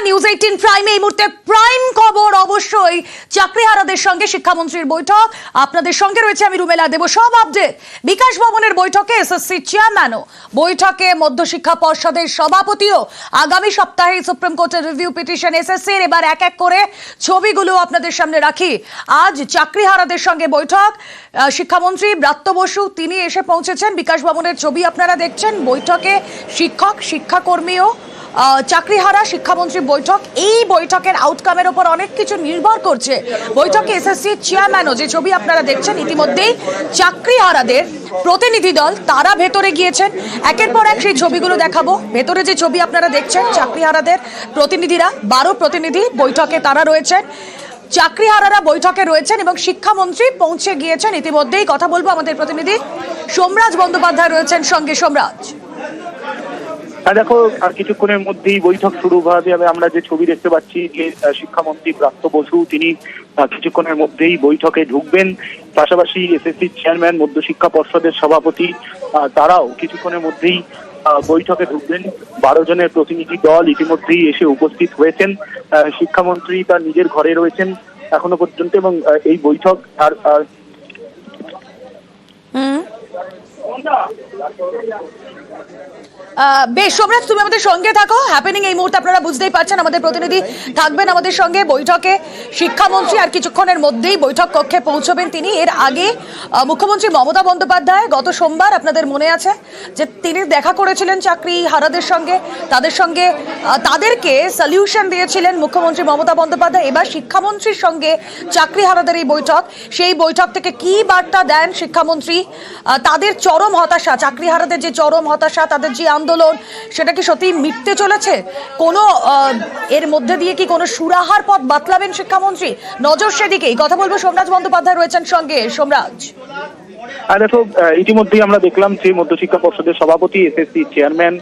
News 18 প্রাইমে এই মুহূর্তে প্রাইম খবর অবশ্যই চাকরিহারাদের সঙ্গে শিক্ষামন্ত্রীর বৈঠক। আপনাদের সঙ্গে রয়েছে আমি রুমেলা দেব। সব আপডেট বিকাশ ভবনের বৈঠকে এসএসসি চেয়ারম্যানও বৈঠকে, মধ্যশিক্ষা পর্ষদের সভাপতিও। আগামী সপ্তাহে সুপ্রিম কোর্টের রিভিউ পিটিশন এসএসসির। এবার এক এক করে ছবিগুলো আপনাদের সামনে রাখি। আজ চাকরিহারাদের সঙ্গে বৈঠক, শিক্ষামন্ত্রী ব্রাত্য বসু তিনি এসে পৌঁছেছেন। বিকাশ ভবনের ছবি আপনারা দেখছেন। বৈঠকে শিক্ষক, শিক্ষাকর্মীও, চাকরিহারা, শিক্ষামন্ত্রী বৈঠক। এই বৈঠকের আউটকামের উপর অনেক কিছু নির্ভর করছে। বৈঠকে এসএসসি চেয়ারম্যানও, যে ছবি আপনারা দেখছেন, ইতিমধ্যেই চাকরিহারাদের প্রতিনিধি দল তারা ভেতরে গিয়েছেন। একের পর এক সেই ছবিগুলো দেখাবো। ভেতরে যে ছবি আপনারা দেখছেন, চাকরিহারাদের প্রতিনিধিরা 12 প্রতিনিধি বৈঠকে তারা রয়েছেন। চাকরিহারারা বৈঠকে রয়েছেন এবং শিক্ষামন্ত্রী পৌঁছে গিয়েছেন ইতিমধ্যেই। কথা বলবো আমাদের প্রতিনিধি সোমরাজ বন্দ্যোপাধ্যায় রয়েছেন সঙ্গে। সোমরাজ, দেখো আর কিছুক্ষণের মধ্যেই বৈঠক শুরু হবে। আমরা যে ছবি দেখতে পাচ্ছি যে শিক্ষামন্ত্রী ব্রাত্য বসু তিনি কিছুক্ষণের মধ্যেই বৈঠকে ঢুকবেন। পাশাপাশি এসএসসি চেয়ারম্যান, মধ্যশিক্ষা পর্ষদের সভাপতি তারাও কিছুক্ষণের মধ্যেই বৈঠকে ঢুকবেন। 12 জনের প্রতিনিধি দল ইতিমধ্যেই এসে উপস্থিত হয়েছেন। শিক্ষামন্ত্রী তার নিজের ঘরে রয়েছেন এখনো পর্যন্ত এবং এই বৈঠক আর বেশ সোমরাজ, তুমি আমাদের সঙ্গে থাকো। হ্যাপেনিং এই মুহূর্তে আপনারা বুঝতেই পারছেন। আমাদের প্রতিনিধি থাকবেন আমাদের সঙ্গে বৈঠকে। শিক্ষামন্ত্রী আর কিছুক্ষণের মধ্যেই বৈঠক কক্ষে পৌঁছবেন তিনি। এর আগে মুখ্যমন্ত্রী মমতা বন্দ্যোপাধ্যায় গত সোমবার, আপনাদের মনে আছে যে তিনি দেখা করেছিলেন চাকরিহারাদের সঙ্গে, তাদেরকে সলিউশন দিয়েছিলেন মুখ্যমন্ত্রী মমতা বন্দ্যোপাধ্যায়। এবার শিক্ষামন্ত্রীর সঙ্গে চাকরিহারাদের এই বৈঠক, সেই বৈঠক থেকে কি বার্তা দেন শিক্ষামন্ত্রী? তাদের চরম হতাশা, চাকরিহারাদের যে চরম হতাশা, তাদের যে আন্দোলন, সেটা কি সত্যি মিটতে চলেছে? কোনো এর মধ্যে দিয়ে কি কোনো সুরাহার পথ বাতলাবেন শিক্ষামন্ত্রী? নজর সেদিকেই। কথা বলবো, সোমরাজ বন্দ্যোপাধ্যায় রয়েছেন সঙ্গে। সোমরাজ, দেখো ইতিমধ্যেই আমরা দেখলাম যে মধ্যশিক্ষা পর্ষদের সভাপতি, এসএসসি চেয়ারম্যান,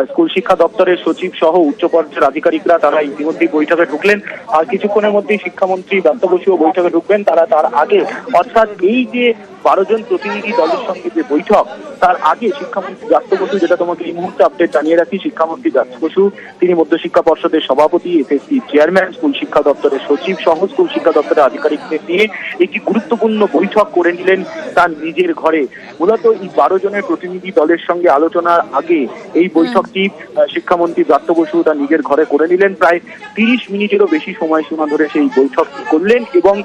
স্কুল শিক্ষা দপ্তরের সচিব সহ উচ্চ পর্যায়ের আধিকারিকরা তারা ইতিমধ্যেই বৈঠকে ঢুকলেন। আর কিছুক্ষণের মধ্যেই শিক্ষামন্ত্রী ব্রাত্য বসুও বৈঠকে ঢুকবেন। তারা তার আগে, অর্থাৎ এই যে 12 জন প্রতিনিধি দলের সঙ্গে যে বৈঠক, তার আগে শিক্ষামন্ত্রী ব্রাত্য বসু, যেটা তোমাকে এই মুহূর্তে আপডেট জানিয়ে রাখি, শিক্ষামন্ত্রী ব্রাত্য বসু তিনি মধ্যশিক্ষা পর্ষদের সভাপতি, এসএসসি চেয়ারম্যান, স্কুল শিক্ষা দপ্তরের সচিব সহ স্কুল শিক্ষা দপ্তরের আধিকারিকদের নিয়ে একটি গুরুত্বপূর্ণ বৈঠক করে নিলেন তার নিজের ঘরে। মূলত এই 12 জনের প্রতিনিধি দলের সঙ্গে আলোচনার আগে এই বৈঠকটি শিক্ষামন্ত্রী ব্রাত্য বসু তার নিজের ঘরে করে নিলেন। প্রায় 30 মিনিটেরও বেশি সময়সীমা ধরে সেই বৈঠকটি করলেন এবং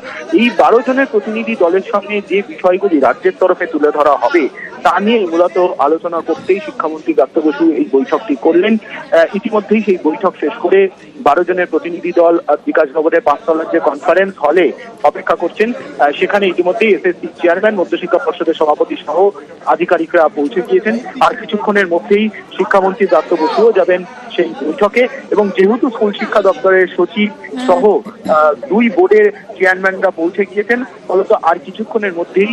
এই 12 জনের প্রতিনিধি দলের সঙ্গে যে বিষয়গুলি রাজ্যের তরফে তুলে ধরা হবে তা নিয়ে মূলত আলোচনা করতেই শিক্ষামন্ত্রী ব্রাত্য বসু এই বৈঠকটি করলেন। ইতিমধ্যেই সেই বৈঠক শেষ করে 12 জনের প্রতিনিধি দল বিকাশ ভবনের 5 তলার যে কনফারেন্স হলে অপেক্ষা করছেন। সেখানে ইতিমধ্যেই এসএসসি চেয়ারম্যান, মধ্যশিক্ষা পর্ষদের সভাপতি সহ আধিকারিকরা পৌঁছে গিয়েছেন। আর কিছুক্ষণের মধ্যেই শিক্ষামন্ত্রী ব্রাত্য বসুও যাবেন সেই বৈঠকে। এবং যেহেতু স্কুল শিক্ষা দপ্তরের সচিব সহ 2 বোর্ডের চেয়ারম্যানরা পৌঁছে গিয়েছেন, ফলত আর কিছুক্ষণের মধ্যেই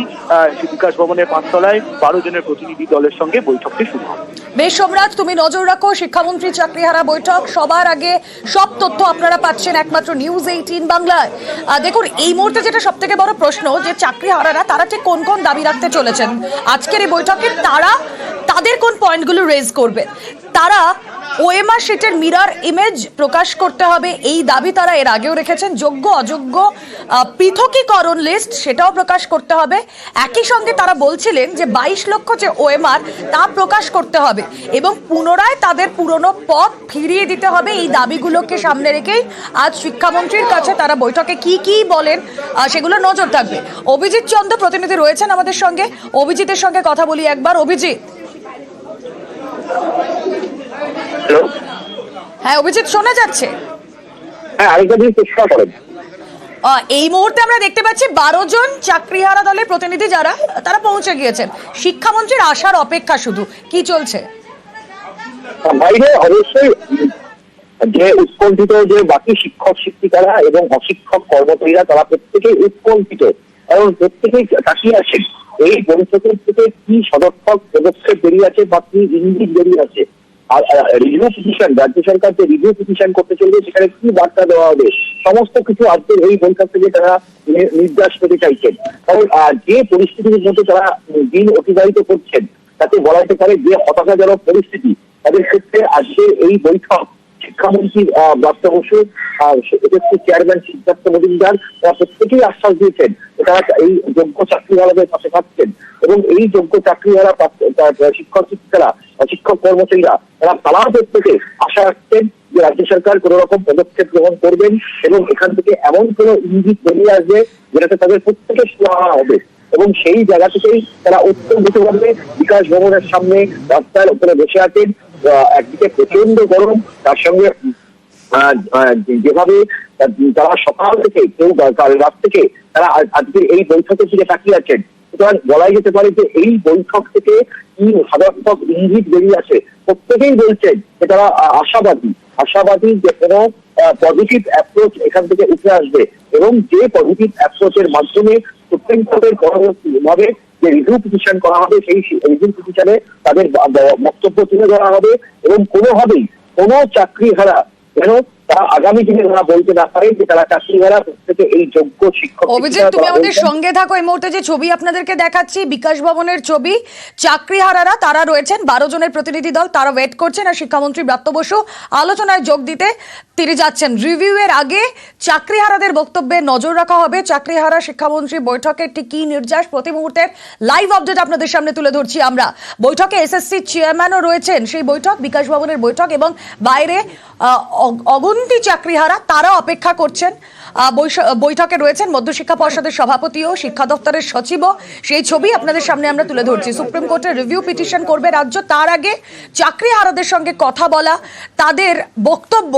বিকাশ ভবনের 5 তলায় 12 জনের প্রতিনিধি দলের সঙ্গে বৈঠকটি শুরু হবে। বেশ সোমরাজ, তুমি নজর রাখো শিক্ষামন্ত্রী চাকরিহারা বৈঠক। সবার আগে সব তথ্য আপনারা পাচ্ছেন একমাত্র নিউজ 18 বাংলায়। দেখুন, এই মুহূর্তে যেটা সব থেকে বড় প্রশ্ন, যে চাকরিহারারা তারা ঠিক কোন কোন দাবি রাখতে চলেছেন আজকের এই বৈঠকে, তাদের কোন পয়েন্টগুলো রেজ করবেন। তারা ওএমআর শিটের মিরর ইমেজ প্রকাশ করতে হবে, এই দাবি তারা এর আগেও রেখেছেন। যোগ্য অযোগ্য পৃথকীকরণ লিস্ট, সেটাও প্রকাশ করতে হবে। একই সঙ্গে তারা বলছিলেন যে 22 লক্ষ যে ওএমআর তা প্রকাশ করতে হবে এবং পুনরায় তাদের পুরনো পদ ফিরিয়ে দিতে হবে। এই দাবিগুলোকে সামনে রেখেই আজ শিক্ষামন্ত্রীর কাছে তারা বৈঠকে কি বলেন সেগুলো নজর থাকবে। অভিজিৎ চন্দ্র প্রতিনিধি রয়েছেন আমাদের সঙ্গে। অভিজিতের সঙ্গে কথা বলি একবার। অভিজিৎ, হ্যাঁ অভিজিৎ, শোনা যাচ্ছে? এই মুহূর্তে আমরা দেখতে পাচ্ছি 12 জন চাকরিহারা দলের প্রতিনিধি যারা তারা পৌঁছে গিয়েছেন। শিক্ষামন্ত্রীর আসার অপেক্ষা শুধু। কি চলছে বাইরে? অবশ্যই যে উৎকণ্ঠিত যে বাকি শিক্ষক শিক্ষিকারা এবং অশিক্ষক কর্মচারীরা, তারা প্রত্যেকেই উৎকণ্ঠিত, কারণ প্রত্যেকেই তাকিয়ে আছেন এই বৈঠকের থেকে কি সদর্থক পদক্ষেপ বেরিয়ে আছে বা কি ইঙ্গিত বেরিয়ে আছে। আর রিভিউ পিটিশন, রাজ্য সরকার যে রিভিউ পিটিশন করতে চলবে, সেখানে কি বার্তা দেওয়া হবে, সমস্ত কিছু আজকের এই বৈঠক থেকে তারা নির্দেশ পেতে চাইছেন। কারণ যে পরিস্থিতির মধ্যে তারা দিন অতিবাহিত করছেন, তাতে বলা যেতে পারে যে হতাশাজনক পরিস্থিতি, তাদের ক্ষেত্রে আজকে এই বৈঠক শিক্ষামন্ত্রী ব্রাত্য বসু, এসএসসি চেয়ারম্যান সিদ্ধার্থ মজুমদার, তারা প্রত্যেকেই আশ্বাস দিয়েছেন তারা এই যোগ্য চাকরিহারাদের পাশে থাকছেন এবং এই যোগ্য চাকরিহারা শিক্ষক শিক্ষিকারা, শিক্ষক কর্মচারীরা তারা প্রত্যেকে আশা রাখছেন যে রাজ্য সরকার কোন রকম পদক্ষেপ গ্রহণ করবেন এবং এখান থেকে এমন কোন ইঙ্গিত বেরিয়ে আসবে যেটাতে তাদের প্রত্যেকে সুরাহা হবে। এবং সেই জায়গা থেকেই তারা অত্যন্তভাবে বিকাশ ভবনের সামনে রাস্তার উপরে বসে আছেন। একদিকে প্রচন্ড গরম, তার সঙ্গে যেভাবে তারা সকাল থেকে কেউ রাত থেকে তারা আজকের এই বৈঠকের দিকে তাকিয়ে আছেন, সুতরাং বলাই যেতে পারে যে এই বৈঠক থেকে কি সাধারণত ইঙ্গিত বেরিয়ে আসে। প্রত্যেকেই বলছেন যে তারা আশাবাদী যে কোনো পজিটিভ অ্যাপ্রোচ এখান থেকে উঠে আসবে এবং যে পজিটিভ অ্যাপ্রোচের মাধ্যমে সুপ্রিম কোর্টের পরবর্তীভাবে যে রিভিউ পিটিশন করা হবে সেই রিভিউ পিটিশনে তাদের বক্তব্য তুলে ধরা হবে এবং কোনোভাবেই কোনো চাকরিহারা যেন তারা আগামী দিনে তারা বলতে না পারে যে তারা চাকরিহারা প্রত্যেকে এই যোগ্য শিক্ষক। অভিজিৎ, তুমি আমাদের সঙ্গে থাকো। এই মুহূর্তে যে ছবি আপনাদেরকে দেখাচ্ছি বিকাশ ভবনের ছবি, চাকরিহারারা তারা রয়েছেন 12 জনের প্রতিনিধি দল, তারা ওয়েট করছেন আর শিক্ষামন্ত্রী ব্রাত্য বসু আলোচনায় যোগ দিতে তিনি যাচ্ছেন। রিভিউ এর আগে চাকরিহারাদের বক্তব্যে নজর রাখা হবে। চাকরিহারা শিক্ষামন্ত্রী বৈঠকের ঠিক কি নির্যাস প্রতি মুহূর্তের লাইভ আপডেট আপনাদের সামনে তুলে ধরছি আমরা। বৈঠকে এসএসসি চেয়ারম্যানও রয়েছেন, সেই বৈঠক বিকাশ ভবনের বৈঠক এবং বাইরে অগন্তি চাকরিহারা তারা অপেক্ষা করছেন। বৈঠকে রয়েছেন মধ্যশিক্ষা পর্ষদের সভাপতিও, শিক্ষা দপ্তরের সচিবও। সেই ছবি আপনাদের সামনে আমরা তুলে ধরছি। সুপ্রিম কোর্টে রিভিউ পিটিশন করবে রাজ্য, তার আগে চাকরিহারাদের সঙ্গে কথা বলা, তাদের বক্তব্য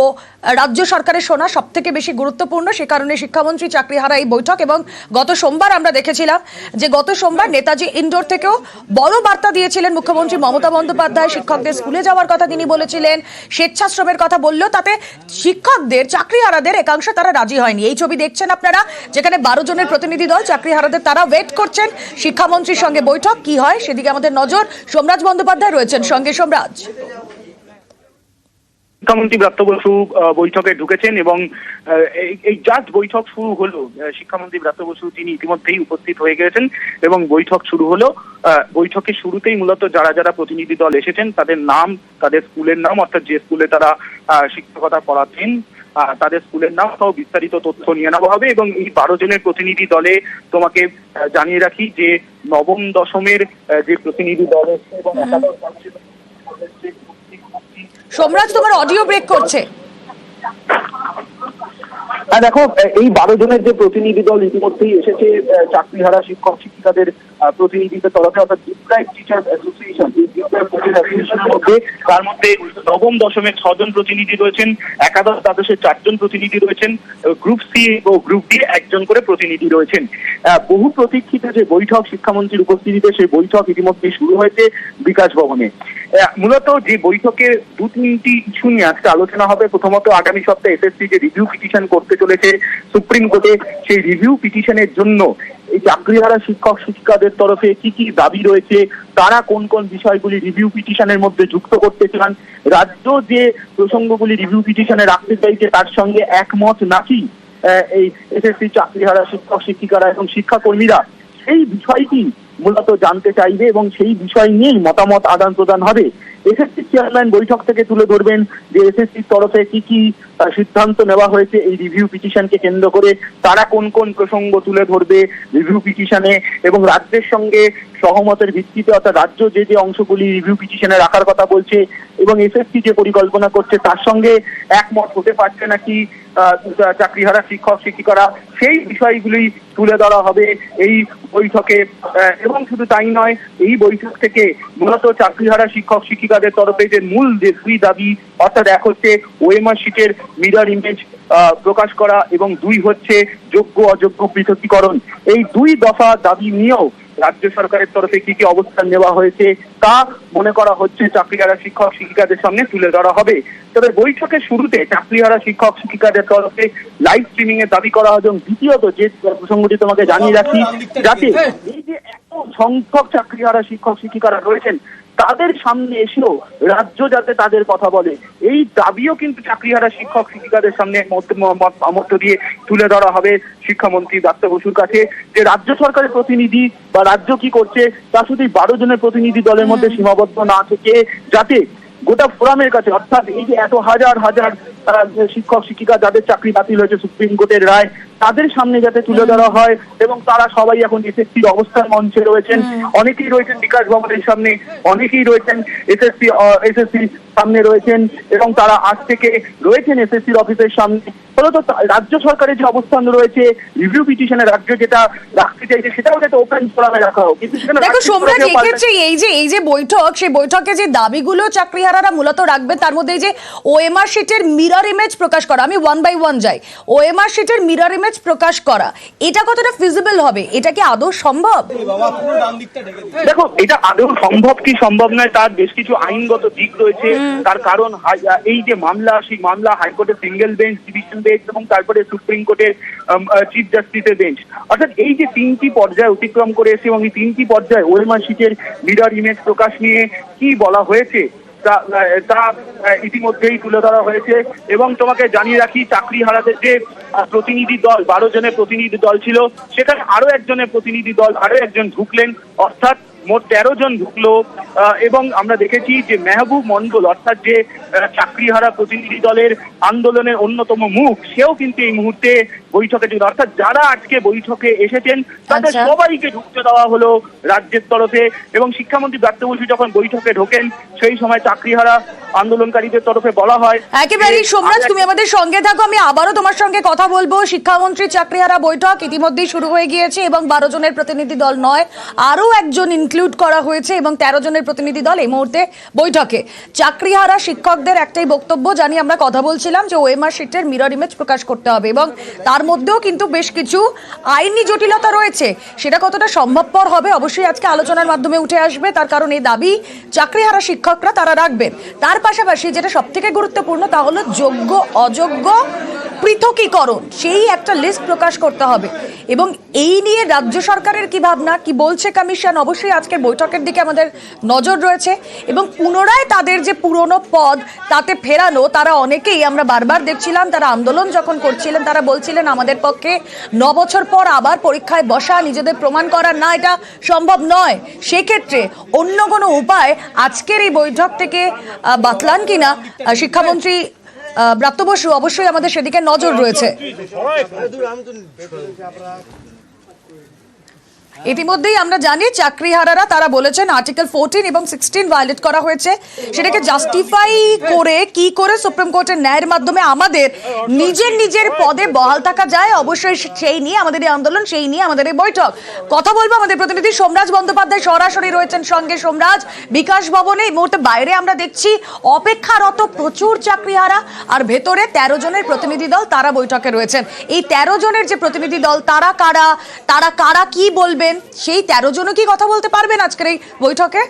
রাজ্য সরকারের শোনা সব থেকে বেশি গুরুত্বপূর্ণ। সে কারণে শিক্ষামন্ত্রী চাকরিহারা এই বৈঠক এবং গত সোমবার আমরা দেখেছিলাম যে গত সোমবার নেতাজি ইনডোর থেকেও বড় বার্তা দিয়েছিলেন মুখ্যমন্ত্রী মমতা বন্দ্যোপাধ্যায়। শিক্ষকদের স্কুলে যাওয়ার কথা তিনি বলেছিলেন, স্বেচ্ছাশ্রমের কথা বললেও তাতে শিক্ষকদের চাকরিহারাদের একাংশ তারা রাজি হয়নি। এই ছবি দেখছেন আপনারা, যেখানে 12 জনের প্রতিনিধি দল চাকরিহারাদের তারা ওয়েট করছেন শিক্ষামন্ত্রীর সঙ্গে বৈঠক কি হয় সেদিকে আমাদের নজর। সোমরাজ বন্দ্যোপাধ্যায় রয়েছেন সঙ্গে। সোমরাজ, শিক্ষামন্ত্রী ব্রাত্য বসু বৈঠকে ঢুকেছেন এবং এই জাস্ট বৈঠক শুরু হলো। শিক্ষামন্ত্রী ব্রাত্য বসু তিনি ইতিমধ্যেই উপস্থিত হয়ে গেছেন এবং বৈঠক শুরু হলো। বৈঠকের শুরুতেই মূলত যারা যারা প্রতিনিধি দল এসেছেন তাদের নাম, তাদের স্কুলের নাম, অর্থাৎ যে স্কুলে তারা শিক্ষকতা করাচ্ছেন তাদের স্কুলের নাম সহ বিস্তারিত তথ্য নিয়ে নেওয়া হবে। এবং এই 12 জনের প্রতিনিধি দলে তোমাকে জানিয়ে রাখি যে নবম দশমের যে প্রতিনিধি দল এসেছে এবং সোমরাজ তোমার অডিও ব্রেক করছে। দেখো, এই 12 জনের যে প্রতিনিধি দল ইতিমধ্যেই এসেছে চাকরিহারা শিক্ষক শিক্ষিকাদের প্রতিনিধিদের তরফে, অর্থাৎ ডিপ্রাইভড টিচার অ্যাসোসিয়েশন, মধ্যে তার মধ্যে নবম দশমের 6 জন প্রতিনিধি রয়েছেন, একাদশ দ্বাদশের 4 জন প্রতিনিধি রয়েছেন, গ্রুপ সি ও গ্রুপ ডি 1 জন করে প্রতিনিধি রয়েছেন। বহু প্রতীক্ষিত যে বৈঠক শিক্ষামন্ত্রীর উপস্থিতিতে, সেই বৈঠক ইতিমধ্যে শুরু হয়েছে বিকাশ ভবনে। মূলত যে বৈঠকে 2-3টি ইস্যু নিয়ে আজকে আলোচনা হবে। প্রথমত আগামী সপ্তাহে এসএসসি যে রিভিউ পিটিশন করতে চলেছে সুপ্রিম কোর্টে, সেই রিভিউ পিটিশনের জন্য এই চাকরিহারা শিক্ষক শিক্ষিকাদের তরফে কি কি দাবি রয়েছে, তারা কোন কোন বিষয়গুলি রিভিউ পিটিশনের মধ্যে যুক্ত করতে চান, রাজ্য যে প্রসঙ্গগুলি রিভিউ পিটিশনে রাখতে চাইছে তার সঙ্গে একমত নাকি এই এসএসসি চাকরিহারা শিক্ষক শিক্ষিকারা এবং শিক্ষাকর্মীরা, সেই বিষয়টি মূলত জানতে চাইবে এবং সেই বিষয় নিয়েই মতামত আদান প্রদান হবে। এসএসসি চেয়ারম্যান বৈঠক থেকে তুলে ধরবেন যে এসএসসির তরফে কি কি সিদ্ধান্ত নেওয়া হয়েছে এই রিভিউ পিটিশনকে কেন্দ্র করে, তারা কোন কোন প্রসঙ্গ তুলে ধরবে রিভিউ পিটিশনে এবং রাজ্যের সঙ্গে সহমতের ভিত্তিতে, অর্থাৎ রাজ্য যে যে অংশগুলি রিভিউ পিটিশনে রাখার কথা বলছে এবং এসএসসি যে পরিকল্পনা করছে তার সঙ্গে একমত হতে পারছে নাকি চাকরিহারা শিক্ষক শিক্ষিকারা, সেই বিষয়গুলি তুলে ধরা হবে এই বৈঠকে। এবং শুধু তাই নয়, এই বৈঠক থেকে মূলত চাকরিহারা শিক্ষক শিক্ষিকাদের তরফে যে মূল যে 2 দাবি, অর্থাৎ 1 হচ্ছে ওএমআর শিটের মিরর ইমেজ প্রকাশ করা এবং 2 হচ্ছে যোগ্য অযোগ্য পৃথকীকরণ। এই 2 দফা দাবি নিয়েও রাজ্য সরকারের তরফে কি কি অবস্থান নেওয়া হয়েছে তা মনে করা হচ্ছে চাকরিহারা শিক্ষক শিক্ষিকাদের সামনে তুলে ধরা হবে। তবে বৈঠকের শুরুতে চাকরিহারা শিক্ষক শিক্ষিকাদের তরফে লাইভ স্ট্রিমিং এর দাবি করা হয় এবং দ্বিতীয়ত যে প্রসঙ্গটি তোমাকে জানিয়ে রাখি, যাতে এই যে এত সংখ্যক চাকরিহারা শিক্ষক শিক্ষিকারা রয়েছেন তাদের সামনে এসেও রাজ্য যাতে তাদের কথা বলে, এই দাবিও কিন্তু চাকরিহারা শিক্ষক শিক্ষিকাদের সামনে মধ্য দিয়ে তুলে ধরা হবে শিক্ষামন্ত্রী ব্রাত্য বসুর কাছে। যে রাজ্য সরকারের প্রতিনিধি বা রাজ্য কি করছে তা শুধু 12 জনের প্রতিনিধি দলের মধ্যে সীমাবদ্ধ না থেকে যাতে গোটা ফোরামের কাছে, অর্থাৎ এই যে এত হাজার হাজার শিক্ষক শিক্ষিকা যাদের চাকরি বাতিল হয়েছে সুপ্রিম কোর্টের রায়, তাদের সামনে যাতে তুলে ধরা হয় এবং তারা সবাই এখন এসএসসির অবস্থান মঞ্চে রয়েছেন। অনেকেই রয়েছেন বিকাশ ভবনের সামনে, অনেকেই রয়েছেন এসএসসি সামনে রয়েছেন এবং তারা আজ থেকে রয়েছেন এসএসসির অফিসের সামনে। ফলত রাজ্য সরকারের যে অবস্থান রয়েছে, রিভিউ পিটিশনে রাজ্য যেটা রাখতে চাইছে সেটাও যাতে ওপেন ফোরামে রাখা হোক। কিন্তু দেখো সোমরাজ, এক্ষেত্রে এই যে বৈঠক, সেই বৈঠকে যে দাবিগুলো চাকরিহারারা মূলত রাখবে তার মধ্যে এই যে ওএমআর শিটের মিরর ইমেজ প্রকাশ করা, আমি ওয়ান বাই ওয়ান যাই, ওএমআর শিটের মিরর ইমেজ প্রকাশ করা, এটা কতটা ফিজিবল হবে? এটা কি আদৌ সম্ভব? দেখো, এটা আদৌ সম্ভব কি সম্ভব নয় তার বেশ কিছু আইনগত দিক রয়েছে। তার কারণ এই যে মামলা, সেই মামলা হাইকোর্টের সিঙ্গেল বেঞ্চ, ডিভিশন বেঞ্চ এবং তারপরে সুপ্রিম কোর্টের চিফ জাস্টিসের বেঞ্চ, অর্থাৎ এই যে তিনটি পর্যায়ে অতিক্রম করে এসে এবং এই তিনটি পর্যায়ে ওএমআর শিটের মিরর ইমেজ প্রকাশ নিয়ে কি বলা হয়েছে তা ইতিমধ্যেই তুলে ধরা হয়েছে। এবং তোমাকে জানিয়ে রাখি, চাকরিহারাদের যে প্রতিনিধি দল, 12 জনের প্রতিনিধি দল ছিল, সেখানে আরো একজনের প্রতিনিধি দল, আরো একজন ঢুকলেন, অর্থাৎ মোট 13 জন ঢুকলো। এবং আমরা দেখেছি যে মেহবুব মন্ডল, অর্থাৎ যে চাকরিহারা প্রতিনিধি দলের আন্দোলনের অন্যতম মুখ, সেও কিন্তু এই মুহূর্তে বৈঠকে ছিল। অর্থাৎ যারা আজকে বৈঠকে এসেছেন তাদের সবাইকে ঢুকতে দেওয়া হলো রাজ্যের তরফে। এবং শিক্ষামন্ত্রী ব্রাত্য বসু যখন বৈঠকে ঢোকেন, সেই সময় চাকরিহারা আন্দোলনকারীদের তরফে বলা হয় একেবারেই। সোমরাজ, তুমি আমাদের সঙ্গে থাকো, আমি আবারও তোমার সঙ্গে কথা বলবো। শিক্ষামন্ত্রী চাকরিহারা বৈঠক ইতিমধ্যেই শুরু হয়ে গিয়েছে এবং 12 জনের প্রতিনিধি দল নয়, আরো একজন ইনক্লুড করা হয়েছে এবং 13 জনের প্রতিনিধি দল এই মুহূর্তে বৈঠকে। চাকরিহারা শিক্ষকদের একটাই বক্তব্য জানি আমরা কথা বলছিলাম যে ওএমআর শিটের মিরর ইমেজ প্রকাশ করতে হবে এবং তার মধ্যেও কিন্তু বেশ কিছু আইনি জটিলতা রয়েছে। সেটা কতটা সম্ভবপর হবে অবশ্যই আজকে আলোচনার মাধ্যমে উঠে আসবে। তার কারণ এই দাবি চাকরিহারা শিক্ষকরা তারা রাখবেন। তার পাশাপাশি যেটা সবথেকে গুরুত্বপূর্ণ তা হলো যোগ্য অযোগ্য পৃথকীকরণ, সেই একটা লিস্ট প্রকাশ করতে হবে। এবং এই নিয়ে রাজ্য সরকারের কি ভাবনা, কি বলছে কমিশন, অবশ্যই আজকের বৈঠকের দিকে আমাদের নজর রয়েছে। এবং পুনরায় তাদের যে পুরনো পদ তাতে ফেরানো, তারা অনেকেই আমরা বারবার দেখছিলাম তারা আন্দোলন যখন করছিলেন তারা বলছিলেন আমাদের পক্ষে 9 বছর পর আবার পরীক্ষায় বসা, নিজেদের প্রমাণ করার না, এটা সম্ভব নয়। সেক্ষেত্রে অন্য কোনো উপায় আজকের এই বৈঠক থেকে বাতলান কিনা শিক্ষামন্ত্রী ব্রাত্য বসু, অবশ্যই আমাদের সেদিকে নজর রয়েছে। ইতিমধ্যেই আমরা জানি চাকরিহারারা তারা বলেছেন আর্টিকেল 14 এবং 16 ভায়োলেট করা হয়েছে। সেটাকে জাস্টিফাই করে কি করে সুপ্রিম কোর্টের ন্যায়ের মাধ্যমে আমাদের নিজের পদে বহাল থাকা যায়, অবশ্যই সেই নিয়ে আমাদের এই আন্দোলন, সেই নিয়ে আমাদের এই বৈঠক। কথা বলবো আমাদের প্রতিনিধি সোমরাজ বন্দ্যোপাধ্যায় সরাসরি রয়েছেন সঙ্গে। সোমরাজ, বিকাশ ভবনে এই মুহূর্তে বাইরে আমরা দেখছি অপেক্ষারত প্রচুর চাকরিহারা, আর ভেতরে 13 জনের প্রতিনিধি দল তারা বৈঠকে রয়েছেন। এই 13 জনের যে প্রতিনিধি দল তারা কারা কি বলবে, সেই 13 জনও কি কথা বলতে পারবেন আজকের এই বৈঠকে?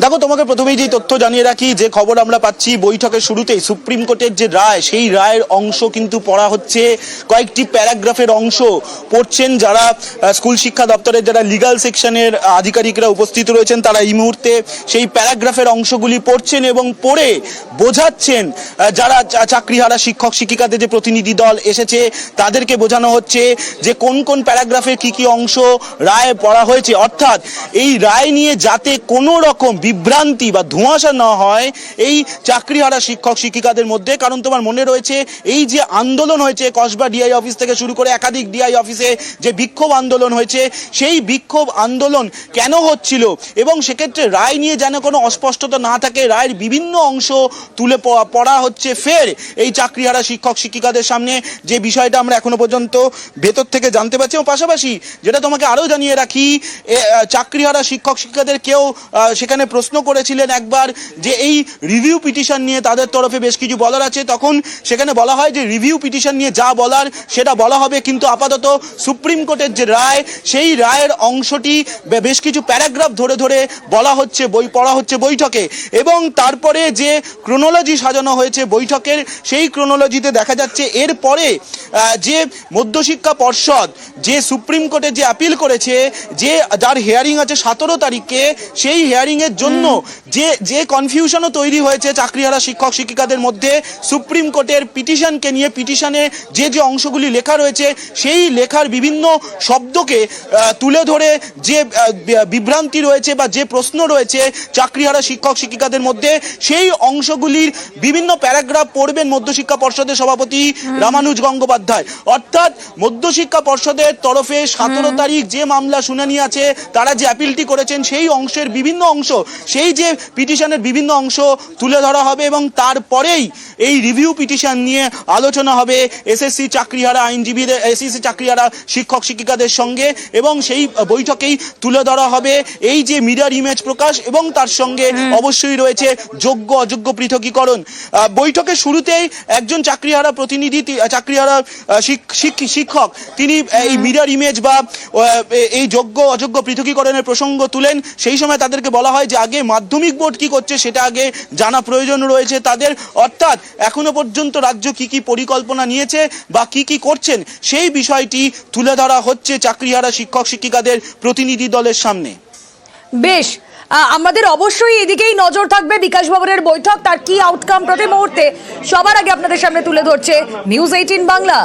দেখো, তোমাকে প্রথমেই যে তথ্য জানিয়ে রাখি, যে খবর আমরা পাচ্ছি বৈঠকের শুরুতেই সুপ্রিম কোর্টের যে রায়, সেই রায়ের অংশ কিন্তু পড়া হচ্ছে। কয়েকটি প্যারাগ্রাফের অংশ পড়ছেন যারা স্কুল শিক্ষা দপ্তরের যারা লিগাল সেকশনের আধিকারিকরা উপস্থিত রয়েছেন, তারা এই মুহূর্তে সেই প্যারাগ্রাফের অংশগুলি পড়ছেন এবং পড়ে বোঝাচ্ছেন যারা চাকরিহারা শিক্ষক শিক্ষিকাদের যে প্রতিনিধি দল এসেছে তাদেরকে বোঝানো হচ্ছে যে কোন কোন প্যারাগ্রাফের কি অংশ রায়ে পড়া হয়েছে। অর্থাৎ এই রায় নিয়ে যাতে কোনো রকম বিভ্রান্তি বা ধোঁয়াশা না হয় এই চাকরিহারা শিক্ষক শিক্ষিকাদের মধ্যে। কারণ তোমার মনে রয়েছে এই যে আন্দোলন হয়েছে কসবা ডিআই অফিস থেকে শুরু করে একাধিক ডিআই অফিসে যে বিক্ষোভ আন্দোলন হয়েছে, সেই বিক্ষোভ আন্দোলন কেন হচ্ছিল এবং সেক্ষেত্রে রায় নিয়ে যেন কোনো অস্পষ্টতা না থাকে, রায়ের বিভিন্ন অংশ তুলে পড়া হচ্ছে ফের এই চাকরিহারা শিক্ষক শিক্ষিকাদের সামনে, যে বিষয়টা আমরা এখনো পর্যন্ত ভেতর থেকে জানতে পারছি। এবং পাশাপাশি যেটা তোমাকে আরও জানিয়ে রাখি, চাকরিহারা শিক্ষক শিক্ষিকাদের কেউ সেখানে প্রশ্ন করেছিলেন একবার যে এই রিভিউ পিটিশন নিয়ে তাদের তরফে বেশ কিছু বলার আছে, তখন সেখানে বলা হয় যে রিভিউ পিটিশন নিয়ে যা বলার সেটা বলা হবে, কিন্তু আপাতত সুপ্রিম কোর্টের যে রায়, সেই রায়ের অংশটি বেশ কিছু প্যারাগ্রাফ ধরে ধরে পড়া হচ্ছে বৈঠকে। এবং তারপরে যে ক্রোনোলজি সাজানো হয়েছে বৈঠকের, সেই ক্রোনোলজিতে দেখা যাচ্ছে এরপরে যে মধ্যশিক্ষা পর্ষদ যে সুপ্রিম কোর্টে যে আপিল করেছে, যে যার হিয়ারিং আছে 17 তারিখে, সেই হিয়ারিং এর জন্য জন্য যে কনফিউশনও তৈরি হয়েছে চাকরিহারা শিক্ষক শিক্ষিকাদের মধ্যে সুপ্রিম কোর্টের পিটিশনকে নিয়ে, পিটিশনে যে অংশগুলি লেখা রয়েছে সেই লেখার বিভিন্ন শব্দকে তুলে ধরে যে বিভ্রান্তি রয়েছে বা যে প্রশ্ন রয়েছে চাকরিহারা শিক্ষক শিক্ষিকাদের মধ্যে, সেই অংশগুলির বিভিন্ন প্যারাগ্রাফ পড়বেন মধ্যশিক্ষা পর্ষদের সভাপতি রামানুজ গঙ্গোপাধ্যায়। অর্থাৎ মধ্যশিক্ষা পর্ষদের তরফে 17 তারিখ যে মামলা শুনানি আছে, তারা যে অ্যাপিলটি করেছেন সেই অংশের বিভিন্ন অংশ, সেই যে পিটিশনের বিভিন্ন অংশ তুলে ধরা হবে এবং তারপরেই এই রিভিউ পিটিশন নিয়ে আলোচনা হবে এসএসসি চাকরিহারা আইনজীবীদের, এসএসসি চাকরিহারা শিক্ষক শিক্ষিকাদের সঙ্গে, এবং সেই বৈঠকেই তুলে ধরা হবে এই যে মিরর ইমেজ প্রকাশ এবং তার সঙ্গে অবশ্যই রয়েছে যোগ্য অযোগ্য পৃথকীকরণ। বৈঠকের শুরুতেই একজন চাকরিহারা প্রতিনিধি, চাকরিহারা শিক্ষক, তিনি এই মিরর ইমেজ বা এই যোগ্য অযোগ্য পৃথকীকরণের প্রসঙ্গ তুলেন। সেই সময় তাদেরকে বলা হয় যে আগে মাধ্যমিক বোর্ড কি করছে সেটা আগে জানা প্রয়োজন রয়েছে তাদের, অর্থাৎ এখনো পর্যন্ত রাজ্য কি পরিকল্পনা নিয়েছে বা কি করছেন সেই বিষয়টি তুলে ধরা হচ্ছে চাকরিহারা শিক্ষক শিক্ষিকাদের প্রতিনিধি দলের সামনে। বেশ, আমাদের অবশ্যই এদিকেই নজর থাকবে। বিকাশ ভবনের বৈঠক, তার কি আউটকাম প্রতি মুহূর্তে সবার আগে আপনাদের সামনে তুলে ধরছে নিউজ 18 বাংলা।